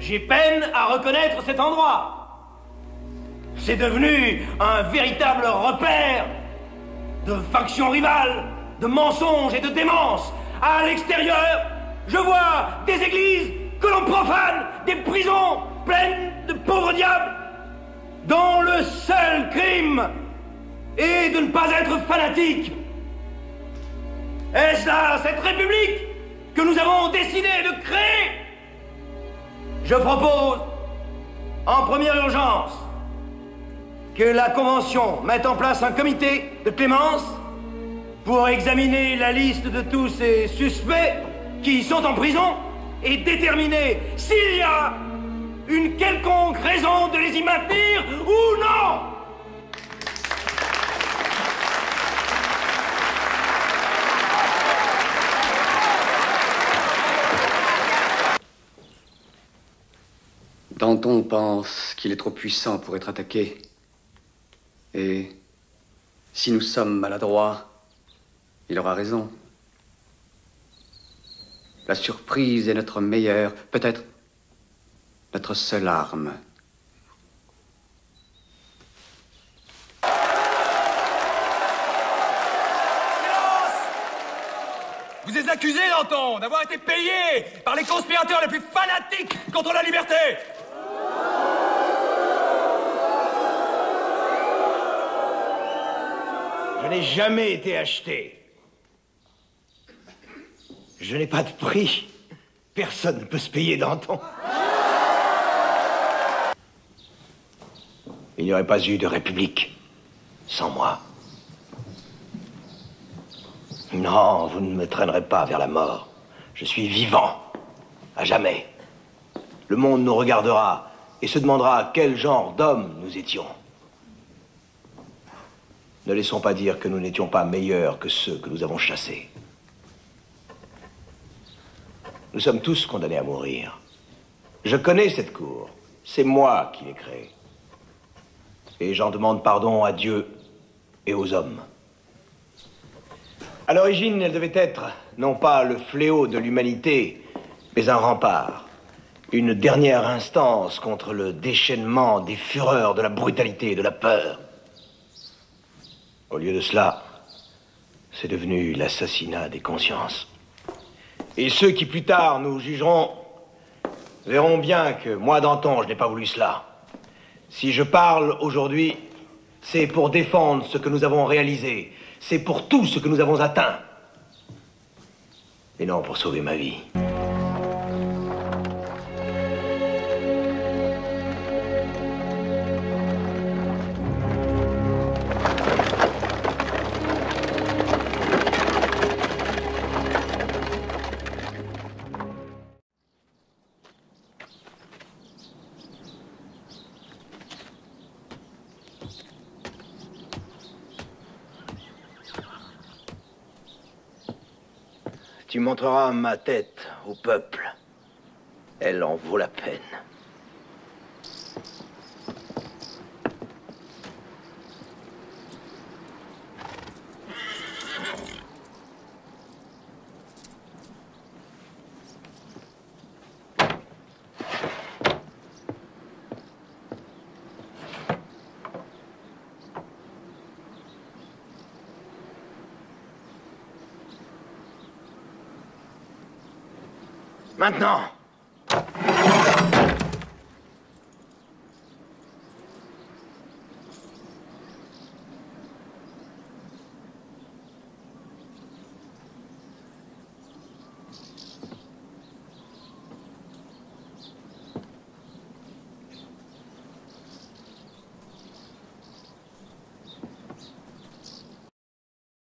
J'ai peine à reconnaître cet endroit. C'est devenu un véritable repère de factions rivales, de mensonges et de démence. À l'extérieur, je vois des églises que l'on profane, des prisons pleines de pauvres diables, dont le seul crime est de ne pas être fanatique. Est-ce là cette république que nous avons décidé de créer? Je propose, en première urgence, que la Convention mette en place un comité de clémence pour examiner la liste de tous ces suspects qui sont en prison et déterminer s'il y a une quelconque raison de les y maintenir ou non. Danton pense qu'il est trop puissant pour être attaqué. Et si nous sommes maladroits, il aura raison. La surprise est notre meilleure, peut-être notre seule arme. Silence! Vous êtes accusé, Danton, d'avoir été payé par les conspirateurs les plus fanatiques contre la liberté. Je n'ai jamais été acheté. Je n'ai pas de prix. Personne ne peut se payer Danton. Il n'y aurait pas eu de république sans moi. Non, vous ne me traînerez pas vers la mort. Je suis vivant, à jamais. Le monde nous regardera et se demandera quel genre d'hommes nous étions. Ne laissons pas dire que nous n'étions pas meilleurs que ceux que nous avons chassés. Nous sommes tous condamnés à mourir. Je connais cette cour. C'est moi qui l'ai créée. Et j'en demande pardon à Dieu et aux hommes. À l'origine, elle devait être, non pas le fléau de l'humanité, mais un rempart. Une dernière instance contre le déchaînement des fureurs, de la brutalité et de la peur. Au lieu de cela, c'est devenu l'assassinat des consciences. Et ceux qui plus tard nous jugeront verront bien que moi, Danton, je n'ai pas voulu cela. Si je parle aujourd'hui, c'est pour défendre ce que nous avons réalisé. C'est pour tout ce que nous avons atteint. Et non pour sauver ma vie. Tu montreras ma tête au peuple. Elle en vaut la peine. Maintenant.